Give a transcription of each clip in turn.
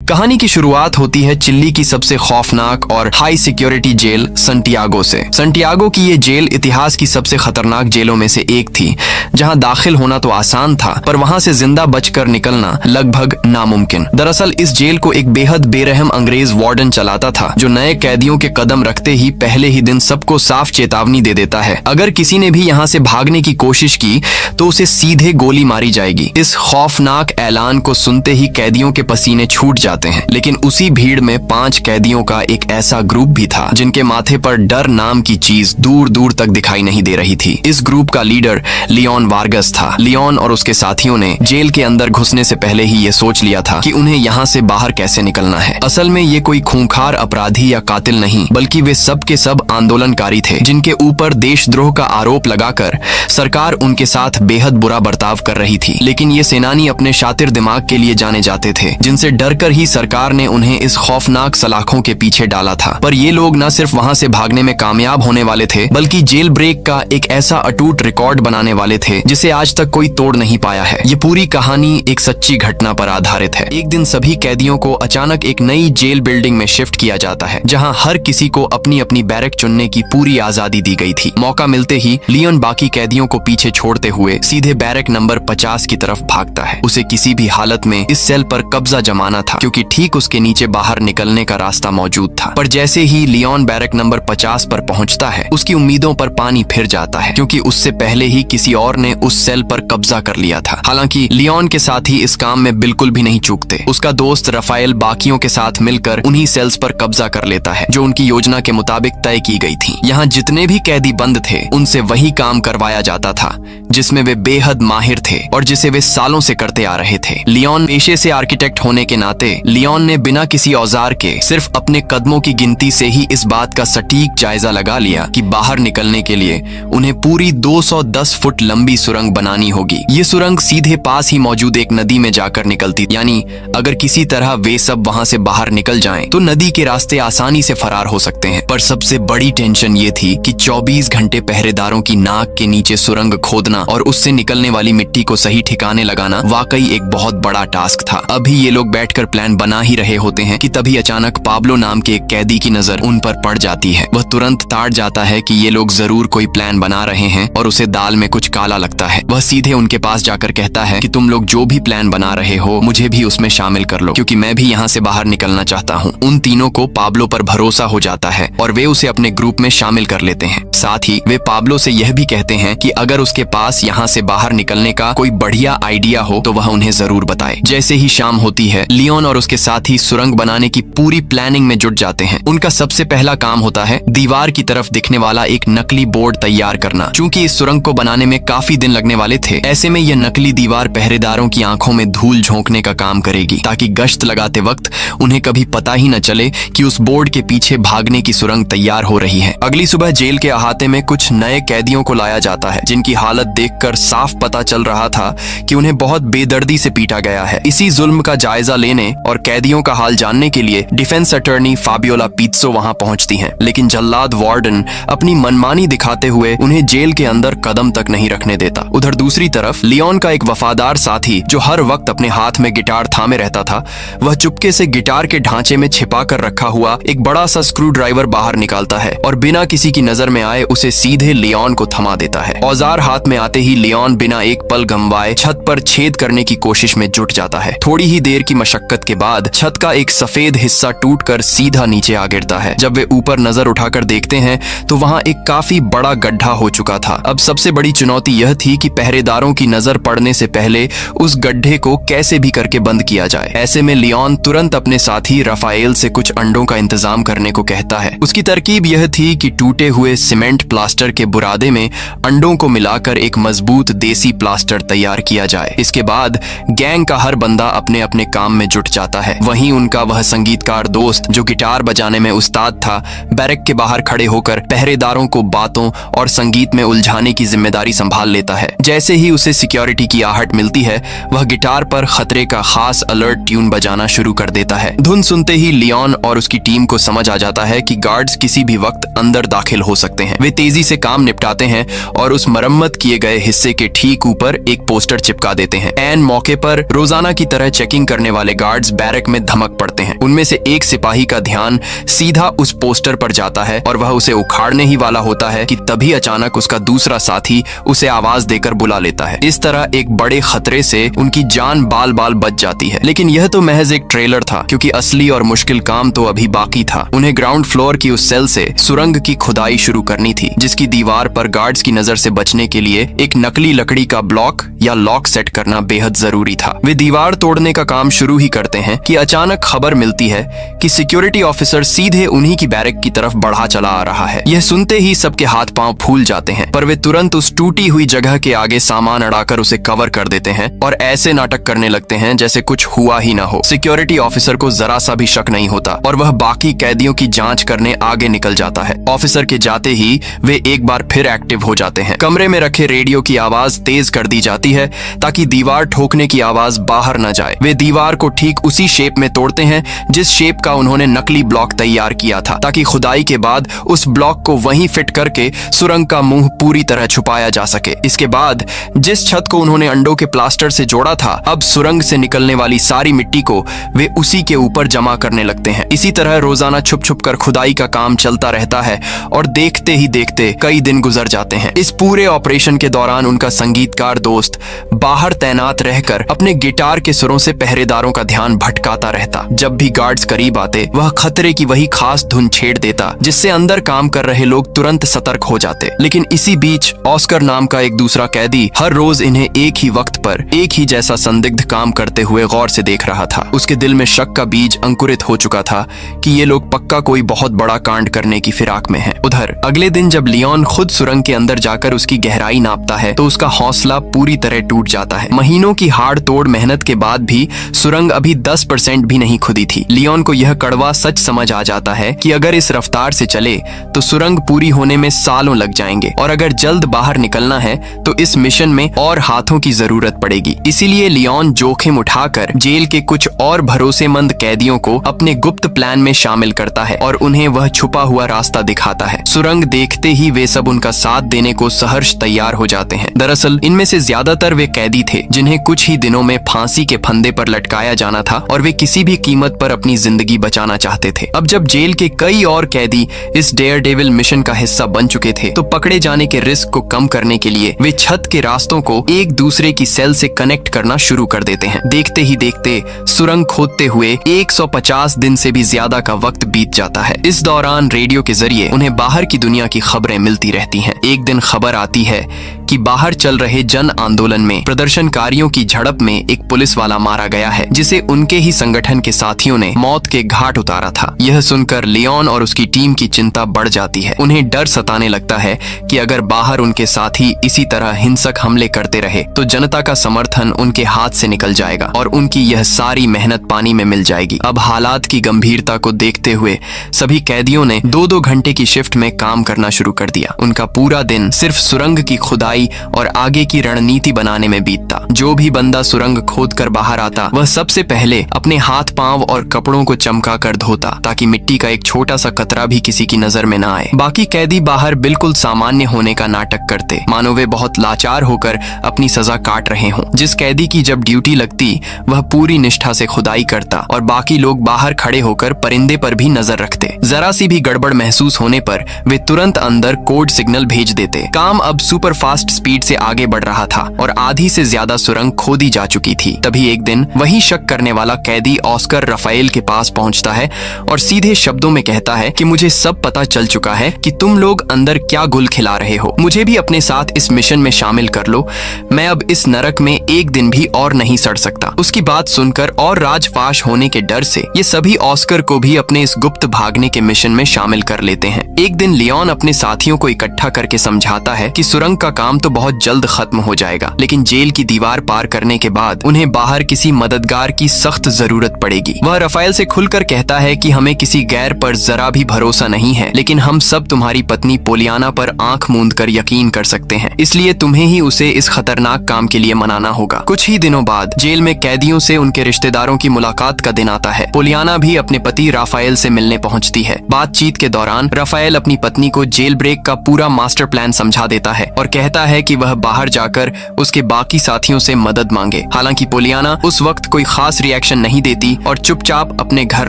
कहानी की शुरुआत होती है चिली की सबसे खौफनाक और हाई सिक्योरिटी जेल सैंटियागो से। सैंटियागो की ये जेल इतिहास की सबसे खतरनाक जेलों में से एक थी, जहां दाखिल होना तो आसान था, पर वहां से जिंदा बचकर निकलना लगभग नामुमकिन। दरअसल इस जेल को एक बेहद बेरहम अंग्रेज वार्डन चलाता था, जो नए कैदियों के कदम रखते ही पहले ही दिन सबको साफ चेतावनी दे देता है। अगर किसी ने भी यहाँ से भागने की कोशिश की तो उसे सीधे गोली मारी जाएगी। इस खौफनाक ऐलान को सुनते ही कैदियों के पसीने छूट जाते हैं। लेकिन उसी भीड़ में 5 कैदियों का एक ऐसा ग्रुप भी था जिनके माथे पर डर नाम की चीज दूर दूर तक दिखाई नहीं दे रही थी। इस ग्रुप का लीडर लियोन वार्गस था। लियोन और उसके साथियों ने जेल के अंदर घुसने से पहले ही ये सोच लिया था कि उन्हें यहाँ से बाहर कैसे निकलना है। असल में ये कोई खूंखार अपराधी या कातिल नहीं, बल्कि वे सब के सब आंदोलनकारी थे, जिनके ऊपर देशद्रोह का आरोप लगाकर सरकार उनके साथ बेहद बुरा बर्ताव कर रही थी। लेकिन ये सेनानी अपने शातिर दिमाग के लिए जाने जाते थे, जिनसे डरकर ही सरकार ने उन्हें इस खौफनाक सलाखों के पीछे डाला था। पर ये लोग न सिर्फ वहां से भागने में कामयाब होने वाले थे, बल्कि जेल ब्रेक का एक ऐसा अटूट रिकॉर्ड बनाने वाले थे जिसे आज तक कोई तोड़ नहीं पाया है। ये पूरी कहानी एक सच्ची घटना पर आधारित है। एक दिन सभी कैदियों को अचानक एक नई जेल बिल्डिंग में शिफ्ट किया जाता है, जहाँ हर किसी को अपनी अपनी बैरक चुनने की पूरी आजादी दी गई थी। मौका मिलते ही लियोन बाकी कैदियों को पीछे छोड़ते हुए सीधे बैरक नंबर 50 की तरफ भागता है। उसे किसी भी हालत में इस सेल पर कब्जा जमाना था, क्योंकि ठीक उसके नीचे बाहर निकलने का रास्ता मौजूद था। पर जैसे ही लियोन बैरक नंबर 50 पर पहुंचता है, उसकी उम्मीदों पर पानी फिर जाता है, क्योंकि उससे पहले ही किसी और ने उस सेल पर कब्जा कर लिया था। हालांकि लियोन के साथ ही इस काम में बिल्कुल भी नहीं चूकते। उसका दोस्त राफेल बाकियों के साथ मिलकर उन्हीं सेल्स पर कब्जा कर लेता है, जो उनकी योजना के मुताबिक तय की गई थी। यहाँ जितने भी कैदी बंद थे, उनसे वही काम करवाया जाता था जिसमें वे बेहद माहिर थे और जिसे वे सालों से करते आ रहे थे। लियोन पेशे से आर्किटेक्ट होने के नाते लियोन ने बिना किसी औजार के सिर्फ अपने कदमों की गिनती से ही इस बात का सटीक जायजा लगा लिया कि बाहर निकलने के लिए उन्हें पूरी 210 फुट लंबी सुरंग बनानी होगी। ये सुरंग सीधे पास ही मौजूद एक नदी में जाकर निकलती, यानी अगर किसी तरह वे सब वहां से बाहर निकल जाएं, तो नदी के रास्ते आसानी से फरार हो सकते हैं। पर सबसे बड़ी टेंशन ये थी कि 24 घंटे पहरेदारों की नाक के नीचे सुरंग खोदना और उससे निकलने वाली मिट्टी को सही ठिकाने लगाना वाकई एक बहुत बड़ा टास्क था। अभी ये लोग बैठकर प्लान बना ही रहे होते हैं कि तभी अचानक पाब्लो नाम के एक कैदी की नजर उन पर पड़ जाती है। वह तुरंत ताड़ जाता है कि ये लोग जरूर कोई प्लान बना रहे हैं और उसे दाल में कुछ काला लगता है। वह सीधे उनके पास जाकर कहता है कि तुम लोग जो भी प्लान बना रहे हो, मुझे भी उसमें शामिल कर लो, क्योंकि मैं भी यहाँ से बाहर निकलना चाहता हूँ। उन तीनों को पाब्लो पर भरोसा हो जाता है और वे उसे अपने ग्रुप में शामिल कर लेते हैं। साथ ही वे पाब्लो से यह भी कहते हैं कि अगर उसके पास यहाँ से बाहर निकलने का कोई बढ़िया आइडिया हो तो वह उन्हें जरूर बताए। जैसे ही शाम होती है, लियोन और उसके साथी सुरंग बनाने की पूरी प्लानिंग में जुट जाते हैं। उनका सबसे पहला काम होता है दीवार की तरफ दिखने वाला एक नकली बोर्ड तैयार करना। चूंकि इस सुरंग को बनाने में काफी दिन लगने वाले थे, ऐसे में यह नकली दीवार पहरेदारों की आंखों में धूल झोंकने का काम करेगी, ताकि गश्त लगाते वक्त उन्हें कभी पता ही न चले कि उस बोर्ड के पीछे भागने की सुरंग तैयार हो रही है। अगली सुबह जेल के अहाते में कुछ नए कैदियों को लाया जाता है, जिनकी हालत देखकर साफ पता चल रहा था कि उन्हें बहुत बेदर्दी से पीटा गया है। इसी जुल्म का जायजा लेने और कैदियों का हाल जानने के लिए डिफेंस अटॉर्नी फाबियोला पिज़्ज़ो वहां पहुंचती हैं, लेकिन जल्लाद वार्डन अपनी मनमानी दिखाते हुए उन्हें जेल के अंदर कदम तक नहीं रखने देता। उधर दूसरी तरफ लियोन का एक वफादार साथी, जो हर वक्त अपने हाथ में गिटार थामे रहता था, वह चुपके से गिटार के ढांचे में छिपा कर रखा हुआ एक बड़ा सा स्क्रू ड्राइवर बाहर निकालता है और बिना किसी की नजर में आए उसे सीधे लियोन को थमा देता है। औजार हाथ में आते ही लियोन बिना एक पल गंवाए छत पर छेद करने की कोशिश में जुट जाता है। थोड़ी ही देर की मशक्कत के बाद छत का एक सफेद हिस्सा टूटकर सीधा नीचे आ गिरता है। जब वे ऊपर नजर उठाकर देखते हैं तो वहां एक काफी बड़ा गड्ढा हो चुका था। अब सबसे बड़ी चुनौती यह थी कि पहरेदारों की नजर पड़ने से पहले उस गड्ढे को कैसे भी करके बंद किया जाए। ऐसे में लियोन तुरंत अपने साथी राफेल से कुछ अंडों का इंतजाम करने को कहता है। उसकी तरकीब यह थी कि टूटे हुए सीमेंट प्लास्टर के बुरादे में अंडों को मिलाकर एक मजबूत देसी प्लास्टर तैयार किया जाए। इसके बाद गैंग का हर बंदा अपने अपने काम में जुट जाता है। वहीं उनका वह संगीतकार दोस्त, जो गिटार बजाने में उस्ताद था, बैरक के बाहर खड़े होकर पहरेदारों को बातों और संगीत में उलझाने की जिम्मेदारी संभाल लेता है। जैसे ही उसे सिक्योरिटी की आहट मिलती है, वह गिटार पर खतरे का खास अलर्ट ट्यून बजाना शुरू कर देता है। धुन सुनते ही लियोन और उसकी टीम को समझ आ जाता है कि गार्ड्स किसी भी वक्त अंदर दाखिल हो सकते हैं। वे तेजी से काम निपटाते हैं और उस मरम्मत किए गए हिस्से के ठीक ऊपर एक पोस्टर चिपका देते हैं। ऐन मौके पर रोजाना की तरह चेकिंग करने वाले गार्ड्स बैरक में धमक पड़ते हैं। उनमें से एक सिपाही का ध्यान सीधा उस पोस्टर पर जाता है और वह उसे उखाड़ने ही वाला होता है कि तभी अचानक उसका दूसरा साथी उसे आवाज देकर बुला लेता है। इस तरह एक बड़े खतरे से उनकी जान बाल बाल बच जाती है। लेकिन यह तो महज एक ट्रेलर था, क्योंकि असली और मुश्किल काम तो अभी बाकी था। उन्हें ग्राउंड फ्लोर की उस सेल से सुरंग की खुदाई शुरू करनी थी, जिसकी दीवार पर गार्ड्स की नजर से बचने के लिए एक नकली लकड़ी का ब्लॉक या लॉक सेट करना बेहद जरूरी था। वे दीवार तोड़ने का काम शुरू ही करते हैं कि अचानक खबर मिलती है कि सिक्योरिटी ऑफिसर सीधे उन्हीं की बैरक की तरफ बढ़ा चला आ रहा है। यह सुनते ही सबके हाथ पांव फूल जाते हैं, पर वे तुरंत उस टूटी हुई जगह के आगे सामान अड़ाकर उसे कवर कर देते हैं और ऐसे नाटक करने लगते हैं जैसे कुछ हुआ ही ना हो। सिक्योरिटी ऑफिसर को जरा सा भी शक नहीं होता और वह बाकी कैदियों की जांच करने आगे निकल जाता है। ऑफिसर के जाते ही वे एक बार फिर एक्टिव हो जाते हैं। कमरे में रखे रेडियो की आवाज तेज कर दी जाती है ताकि दीवार ठोकने की आवाज बाहर न जाए। वे दीवार को ठीक उसी शेप में तोड़ते हैं जिस शेप का उन्होंने नकली ब्लॉक तैयार किया था, ताकि खुदाई के बाद उस ब्लॉक को वहीं फिट करके सुरंग का मुंह पूरी तरह छुपाया जा सके। इसके बाद जिस छत को उन्होंने अंडों के प्लास्टर से जोड़ा था, अब सुरंग से निकलने वाली सारी मिट्टी को वे उसी के ऊपर जमा करने लगते हैं। इसी तरह रोजाना छुप छुप कर खुदाई का काम चलता रहता है और देखते ही देखते कई दिन गुजर जाते हैं। इस पूरे ऑपरेशन के दौरान उनका संगीतकार दोस्त बाहर तैनात रहकर अपने गिटार के सुरों से पहरेदारों का ध्यान भटकाता रहता। जब भी गार्ड्स करीब आते, वह खतरे की वही खास धुन छेड़ देता जिससे अंदर काम कर रहे लोग तुरंत सतर्क हो जाते। लेकिन इसी बीच ऑस्कर नाम का एक दूसरा कैदी हर रोज इन्हें एक ही वक्त पर एक ही जैसा संदिग्ध काम करते हुए गौर से देख रहा था। उसके दिल में शक का बीज अंकुरित हो चुका था कि ये लोग पक्का कोई बहुत बड़ा कांड करने की फिराक में हैं। उधर अगले दिन जब लियोन खुद सुरंग के अंदर जाकर उसकी गहराई नापता है तो उसका हौसला पूरी तरह टूट जाता है। महीनों की हाड़ तोड़ मेहनत के बाद भी सुरंग अभी 10% भी नहीं खुदी थी। लियोन को यह कड़वा सच समझ आ जाता है कि अगर इस रफ्तार से चले तो सुरंग पूरी होने में सालों लग जाएंगे और अगर जल्द बाहर निकलना है तो इस मिशन में और हाथों की जरूरत पड़ेगी। इसीलिए लियोन जोखिम उठाकर जेल के कुछ और भरोसेमंद कैदियों को अपने गुप्त प्लान में शामिल करता है और उन्हें वह छुपा हुआ रास्ता दिखाता है। सुरंग देखते ही वे सब उनका साथ देने को सहर्ष तैयार हो जाते हैं। दरअसल इनमें से ज्यादातर वे कैदी थे जिन्हें कुछ ही दिनों में फांसी के फंदे पर लटकाया जाना था और वे किसी भी कीमत पर अपनी जिंदगी बचाना चाहते थे। अब जब जेल के कई और कैदी इस डेयर डेविल मिशन का हिस्सा बन चुके थे तो पकड़े जाने के रिस्क को कम करने के लिए वे छत के रास्तों को एक दूसरे की सेल से कनेक्ट करना शुरू कर देते हैं। देखते ही देखते सुरंग खोदते हुए 150 दिन से भी ज्यादा का वक्त बीत जाता है। इस दौरान रेडियो के जरिए उन्हें बाहर की दुनिया की खबरें मिलती रहती हैं। एक दिन खबर आती है कि बाहर चल रहे जन आंदोलन में प्रदर्शनकारियों की झड़प में एक पुलिस वाला मारा गया है जिसे उनके ही संगठन के साथियों ने मौत के घाट उतारा था। यह सुनकर लियोन और उसकी टीम की चिंता बढ़ जाती है। उन्हें डर सताने लगता है कि अगर बाहर उनके साथी इसी तरह हिंसक हमले करते रहे तो जनता का समर्थन उनके हाथ से निकल जाएगा और उनकी यह सारी मेहनत पानी में मिल जाएगी। अब हालात की गंभीरता को देखते हुए सभी कैदियों ने 2-2 घंटे की शिफ्ट में काम करना शुरू कर दिया। उनका पूरा दिन सिर्फ सुरंग की खुदाई और आगे की रणनीति बनाने में बीतता। जो भी बंदा सुरंग खोद कर बाहर आता वह सबसे पहले अपने हाथ पांव और कपड़ों को चमका कर धोता ताकि मिट्टी का एक छोटा सा कतरा भी किसी की नजर में न आए। बाकी कैदी बाहर बिल्कुल सामान्य होने का नाटक करते, मानो वे बहुत लाचार होकर अपनी सजा काट रहे हों। जिस कैदी की जब ड्यूटी लगती वह पूरी निष्ठा से खुदाई करता और बाकी लोग बाहर खड़े होकर परिंदे पर भी नजर रखते। जरा सी भी गड़बड़ महसूस होने पर वे तुरंत अंदर कोड सिग्नल भेज देते। काम अब सुपर फास्ट स्पीड से आगे बढ़ रहा था और आधी से ज्यादा सुरंग खोदी जा चुकी थी। तभी एक दिन वही शक करने वाला कैदी ऑस्कर रफाएल के पास पहुंचता है और सीधे शब्दों में कहता है कि मुझे सब पता चल चुका है कि तुम लोग अंदर क्या गुल खिला रहे हो। मुझे भी अपने साथ इस मिशन में शामिल कर लो। मैं अब इस नरक में एक दिन भी और नहीं सड़ सकता। उसकी बात सुनकर और राजफाश होने के डर से ये सभी ऑस्कर को भी अपने इस गुप्त भागने के मिशन में शामिल कर लेते हैं। एक दिन लियोन अपने साथियों को इकट्ठा करके समझाता है कि सुरंग का काम तो बहुत जल्द खत्म हो जाएगा, लेकिन जेल की दीवार पार करने के बाद उन्हें बाहर किसी मददगार की सख्त जरूरत पड़ेगी। वह रफाएल से खुलकर कहता है कि हमें किसी गैर पर जरा भी भरोसा नहीं है, लेकिन हम सब तुम्हारी पत्नी पोलियाना पर आंख मूंद कर यकीन कर सकते हैं, इसलिए तुम्हें ही उसे इस खतरनाक काम के लिए मनाना होगा। कुछ ही दिनों बाद जेल में कैदियों से उनके रिश्तेदारों की मुलाकात का दिन आता है। पोलियाना भी अपने पति राफाएल से मिलने पहुंचती है। बातचीत के दौरान राफाएल अपनी पत्नी को जेल ब्रेक का पूरा मास्टर प्लान समझा देता है और कहता है कि वह बाहर जाकर उसके बाकी साथियों से मदद मांगे। हालांकि पोलियाना उस वक्त कोई खास रिएक्शन नहीं देती और चुपचाप अपने घर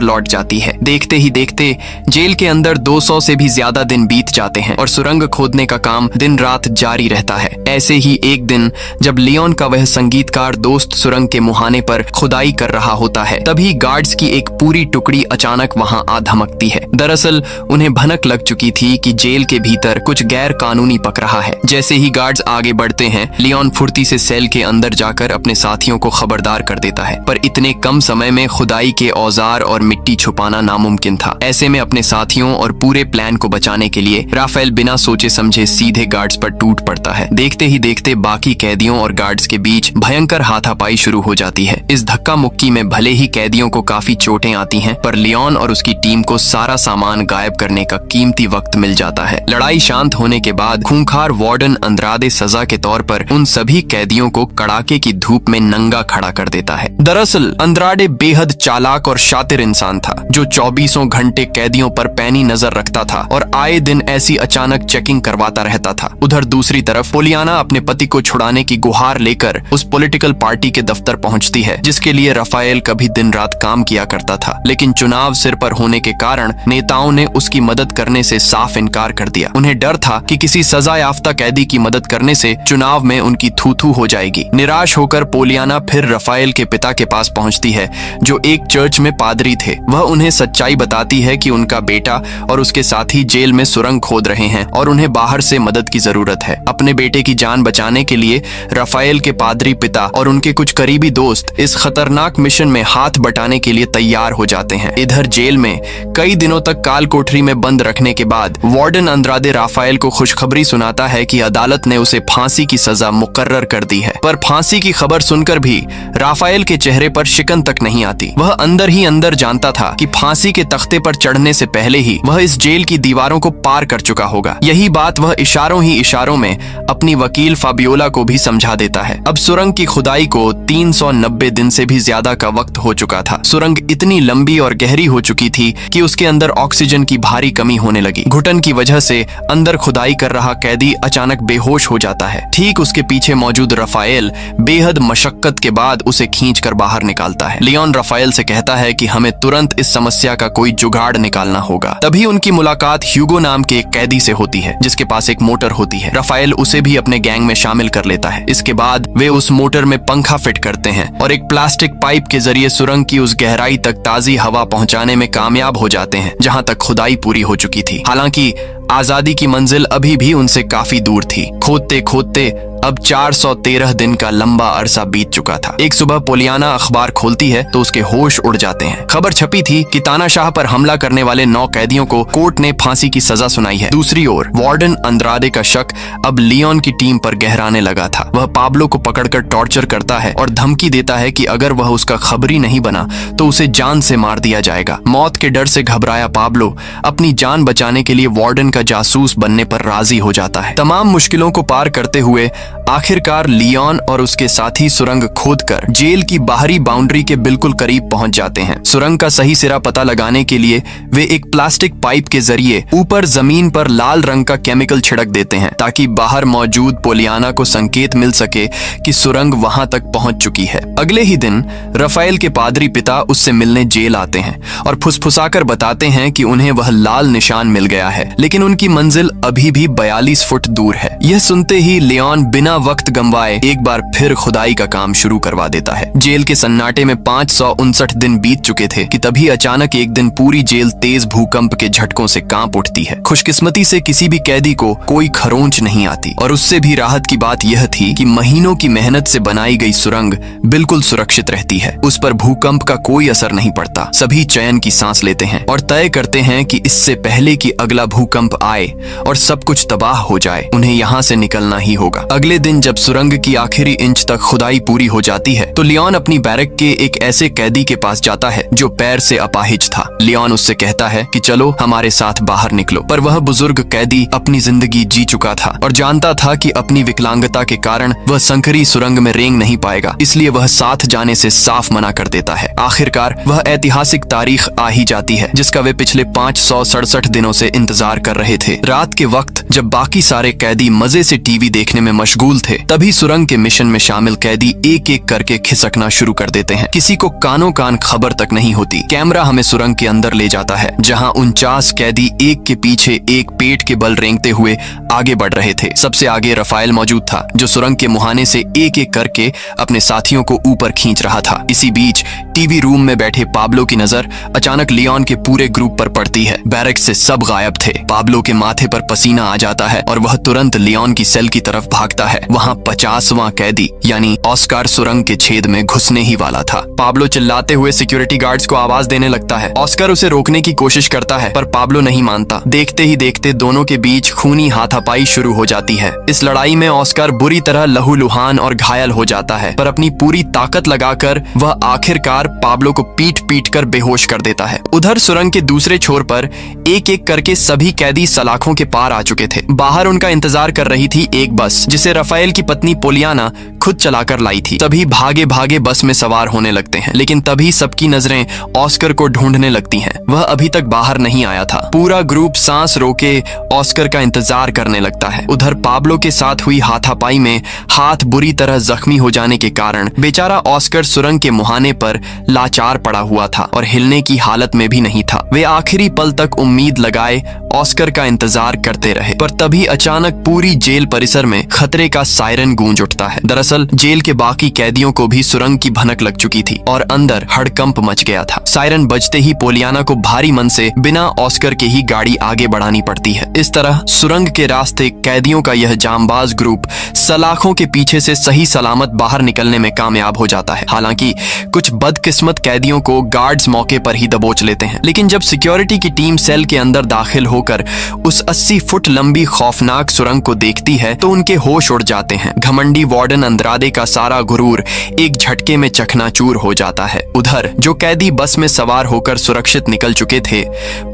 लौट जाती है। देखते ही देखते जेल के अंदर 200 से भी ज्यादा दिन बीत जाते हैं और सुरंग खोदने का काम दिन रात जारी रहता है। ऐसे ही एक दिन जब लियोन का वह संगीतकार दोस्त सुरंग के मुहाने पर खुदाई कर रहा होता है, तभी गार्ड्स की एक पूरी टुकड़ी अचानक वहां आ धमकती है। दरअसल उन्हें भनक लग चुकी थी कि जेल के भीतर कुछ गैर कानूनी पक रहा है। जैसे ही गार्ड्स आगे बढ़ते हैं, लियोन फुर्ती से सेल के अंदर जाकर अपने साथियों को खबरदार कर देता है, पर इतने कम समय में खुदाई के औजार और मिट्टी छुपाना नामुमकिन था। ऐसे में अपने साथियों और पूरे प्लान को बचाने के लिए राफेल बिना सोचे समझे सीधे गार्ड्स पर टूट पड़ता है। देखते ही देखते बाकी कैदियों और गार्ड्स के बीच भयंकर हाथापाई शुरू हो जाती है। इस धक्का मुक्की में भले ही कैदियों को काफी चोटें आती हैं, पर लियोन और उसकी टीम को सारा सामान गायब करने का कीमती वक्त मिल जाता है। लड़ाई शांत होने के बाद खूंखार वार्डन अंद्रादे सजा के तौर पर उन सभी कैदियों को कड़ाके की धूप में नंगा खड़ा कर देता है। दरअसल अंद्राडे बेहद चालाक और शातिर इंसान था, जो 24 घंटे कैदियों पर पैनी नजर रखता था और आए दिन ऐसी अचानक चेकिंग करवाता रहता था। उधर दूसरी तरफ पोलियाना अपने पति को छुड़ाने की गुहार लेकर उस पॉलिटिकल पार्टी के दफ्तर पहुंचती है, जिसके लिए राफेल कभी दिन रात काम किया करता था। लेकिन चुनाव सिर पर होने के कारण नेताओं ने उसकी मदद करने से साफ इनकार कर दिया। उन्हें डर था कि किसी सजा याफ्ता कैदी की मदद करने से चुनाव में उनकी थू-थू हो जाएगी। निराश होकर पोलियाना फिर राफेल के पिता के पास पहुंचती है, जो एक चर्च में पादरी थे। वह उन्हें सच्चाई बताती है कि उनका बेटा और उसके साथी जेल में सुरंग खोद रहे हैं और उन्हें बाहर से मदद की जरूरत है। अपने बेटे की जान बचाने के लिए राफेल के पादरी पिता और उनके कुछ करीबी दोस्त इस खतरनाक मिशन में हाथ बटाने के लिए तैयार हो जाते हैं। इधर जेल में कई दिनों तक काल कोठरी में बंद रखने के बाद वार्डन अंद्रादे राफेल को खुशखबरी सुनाता है कि अदालत ने उसे फांसी की सजा मुकर्रर कर दी है। पर फांसी की खबर सुनकर भी राफेल के चेहरे पर शिकन तक नहीं आती। वह अंदर ही अंदर जानता था कि फांसी के तख्ते पर चढ़ने से पहले ही वह इस जेल की दीवारों को पार कर चुका होगा। यही बात वह इशारों ही इशारों में अपनी वकील फाबियोला को भी समझा देता है। अब सुरंग की खुदाई को 390 दिन से भी ज्यादा का वक्त हो चुका था। सुरंग इतनी लंबी और गहरी हो चुकी थी कि उसके अंदर ऑक्सीजन की भारी कमी होने लगी। घुटन की वजह से अंदर खुदाई कर रहा कैदी अचानक बेहोश हो जाता है। ठीक उसके पीछे मौजूद राफेल बेहद मशक्कत के बाद उसे खींचकर बाहर निकालता है। लियोन राफेल से कहता है कि हमें तुरंत इस समस्या का कोई जुगाड़ निकालना होगा। तभी उनकी मुलाकात ह्यूगो नाम के एक कैदी से होती है, जिसके पास एक मोटर होती है। राफेल उसे भी अपने गैंग में शामिल कर लेता है। इसके बाद वे उस मोटर में पंखा फिट करते हैं और एक प्लास्टिक पाइप के जरिए सुरंग की उस गहराई तक ताजी हवा पहुंचाने में कामयाब हो जाते हैं, जहां तक खुदाई पूरी हो चुकी थी। हालांकि आजादी की मंजिल अभी भी उनसे काफी दूर थी। खोदते खोदते अब 413 दिन का लंबा अरसा बीत चुका था। एक सुबह पोलियाना अखबार खोलती है तो उसके होश उड़ जाते हैं। खबर छपी थी कि तानाशाह पर हमला करने वाले 9 कैदियों को कोर्ट ने फांसी की सजा सुनाई है। दूसरी ओर वार्डन अंद्रादे का शक अब लियोन की टीम पर गहराने लगा था। वह पाब्लो को पकड़कर टॉर्चर करता है और धमकी देता है कि अगर वह उसका खबरी नहीं बना तो उसे जान से मार दिया जाएगा। मौत के डर से घबराया पाब्लो अपनी जान बचाने के लिए वार्डन का जासूस बनने पर राजी हो जाता है। तमाम मुश्किलों को पार करते हुए आखिरकार लियोन और उसके साथी सुरंग खोदकर जेल की बाहरी बाउंड्री के बिल्कुल करीब पहुंच जाते हैं। सुरंग का सही सिरा पता लगाने के लिए वे एक प्लास्टिक पाइप के जरिए ऊपर जमीन पर लाल रंग का केमिकल छिड़क देते हैं, ताकि बाहर मौजूद पोलियाना को संकेत मिल सके कि सुरंग वहां तक पहुंच चुकी है। अगले ही दिन राफेल के पादरी पिता उससे मिलने जेल आते हैं और फुसफुसाकर बताते हैं कि उन्हें वह लाल निशान मिल गया है, लेकिन उनकी मंजिल अभी भी 42 फुट दूर है। यह सुनते ही लियोन बिना वक्त गंवाए एक बार फिर खुदाई का काम शुरू करवा देता है। जेल के सन्नाटे में 559 दिन बीत चुके थे कि तभी अचानक एक दिन पूरी जेल तेज भूकंप के झटकों से कांप उठती है। खुशकिस्मती से किसी भी कैदी को कोई खरोंच नहीं आती और उससे भी राहत की बात यह थी कि महीनों की मेहनत से बनाई गई सुरंग बिल्कुल सुरक्षित रहती है। उस पर भूकंप का कोई असर नहीं पड़ता। सभी चैन की सांस लेते हैं और तय करते हैं कि इससे पहले कि अगला भूकंप आए और सब कुछ तबाह हो जाए, उन्हें यहाँ से निकलना ही होगा। अगले अगले दिन जब सुरंग की आखिरी इंच तक खुदाई पूरी हो जाती है तो लियोन अपनी बैरक के एक ऐसे कैदी के पास जाता है जो पैर से अपाहिज था। लियोन उससे कहता है कि चलो हमारे साथ बाहर निकलो, पर वह बुजुर्ग कैदी अपनी जिंदगी जी चुका था और जानता था कि अपनी विकलांगता के कारण वह संकरी सुरंग में रेंग नहीं पाएगा, इसलिए वह साथ जाने से साफ मना कर देता है। आखिरकार वह ऐतिहासिक तारीख आ ही जाती है जिसका वे पिछले 567 दिनों से इंतजार कर रहे थे। रात के वक्त जब बाकी सारे कैदी मजे से टीवी देखने में मशगूल थे, तभी सुरंग के मिशन में शामिल कैदी एक एक करके खिसकना शुरू कर देते हैं। किसी को कानों कान खबर तक नहीं होती। कैमरा हमें सुरंग के अंदर ले जाता है जहां 49 कैदी एक के पीछे एक पेट के बल रेंगते हुए आगे बढ़ रहे थे। सबसे आगे रफाएल मौजूद था जो सुरंग के मुहाने से एक एक करके अपने साथियों को ऊपर खींच रहा था। इसी बीच टीवी रूम में बैठे पाब्लो की नजर अचानक लियोन के पूरे ग्रुप पर पड़ती है। बैरक से सब गायब थे। पाब्लो के माथे पर पसीना आ जाता है और वह तुरंत लियोन की सेल की तरफ भागता है। वहां 50वां कैदी यानी ऑस्कार सुरंग के छेद में घुसने ही वाला था। पाब्लो चिल्लाते हुए सिक्योरिटी गार्ड्स को आवाज देने लगता है। ऑस्कर उसे रोकने की कोशिश करता है पर पाब्लो नहीं मानता। देखते ही देखते दोनों के बीच खूनी हाथापाई शुरू हो जाती है। इस लड़ाई में ऑस्कर बुरी तरह लहूलुहान और घायल हो जाता है, पर अपनी पूरी ताकत लगाकर वह आखिरकार पाब्लो को पीट पीट कर बेहोश कर देता है। उधर सुरंग के दूसरे छोर पर एक एक करके सभी कैदी सलाखों के पार आ चुके थे। बाहर उनका इंतजार कर रही थी एक बस जिसे रफाएल की पत्नी पोलियाना खुद चलाकर लाई थी। तभी भागे भागे बस में सवार होने लगते हैं, लेकिन तभी सबकी नजरें ऑस्कर को ढूंढने लगती हैं। वह अभी तक बाहर नहीं आया था। पूरा ग्रुप सांस रोके ऑस्कर का इंतजार करने लगता है। उधर पाब्लो के साथ हुई हाथापाई में हाथ बुरी तरह जख्मी हो जाने के कारण बेचारा ऑस्कर सुरंग के मुहाने पर लाचार पड़ा हुआ था और हिलने की हालत में भी नहीं था। वे आखिरी पल तक उम्मीद लगाए ऑस्कर का इंतजार करते रहे, पर तभी अचानक पूरी जेल परिसर में खतरे का सायरन गूंज उठता है। दरअसल जेल के बाकी कैदियों को भी सुरंग की भनक लग चुकी थी और अंदर हड़कंप मच गया था। सायरन बजते ही पोलियाना को भारी मन से बिना ऑस्कर के ही गाड़ी आगे बढ़ानी पड़ती है। इस तरह सुरंग के रास्ते कैदियों का यह जांबाज ग्रुप सलाखों के पीछे से सही सलामत बाहर निकलने में कामयाब हो जाता है। हालांकि कुछ बदकिस्मत कैदियों को गार्ड्स मौके पर ही दबोच लेते हैं, लेकिन जब सिक्योरिटी की टीम सेल के अंदर दाखिल होकर उस 80 फुट लंबी खौफनाक सुरंग को देखती है तो उनके होश उड़ जाते हैं। घमंडी वार्डन अंद्रादे का सारा गुरूर एक झटके में चकनाचूर हो जाता है। उधर जो कैदी बस में सवार होकर सुरक्षित निकल चुके थे,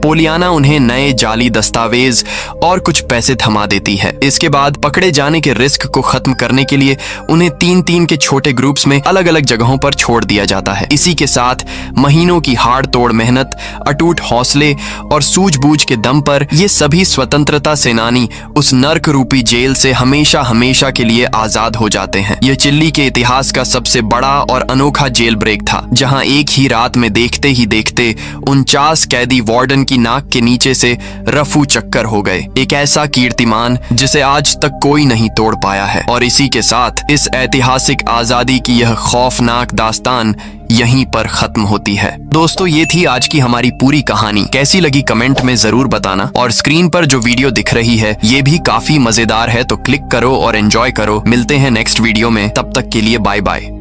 पोलियाना उन्हें नए जाली दस्तावेज और कुछ पैसे थमा देती है। इसके बाद पकड़े जाने के रिस्क को खत्म करने के लिए उन्हें 3-3 के छोटे ग्रुप्स में अलग अलग जगहों पर छोड़ दिया जाता है। इसी के साथ महीनों की हाड़ तोड़ मेहनत, अटूट हौसले और सूझबूझ के दम पर ये सभी स्वतंत्रता सेनानी उस नर्क रूपी जेल से हमेशा हमेशा के लिए आजाद हो जाते हैं। यह चिल्ली के इतिहास का सबसे बड़ा और अनोखा जेल ब्रेक था, जहां एक ही रात में देखते ही देखते 49 कैदी वार्डन की नाक के नीचे से रफू चक्कर हो गए। एक ऐसा कीर्तिमान जिसे आज तक कोई नहीं तोड़ पाया है। और इसी के साथ इस ऐतिहासिक आजादी की यह खौफनाक दास्तान यहीं पर खत्म होती है। दोस्तों, ये थी आज की हमारी पूरी कहानी। कैसी लगी कमेंट में जरूर बताना, और स्क्रीन पर जो वीडियो दिख रही है ये भी काफी मजेदार है, तो क्लिक करो और एंजॉय करो। मिलते हैं नेक्स्ट वीडियो में, तब तक के लिए बाय बाय।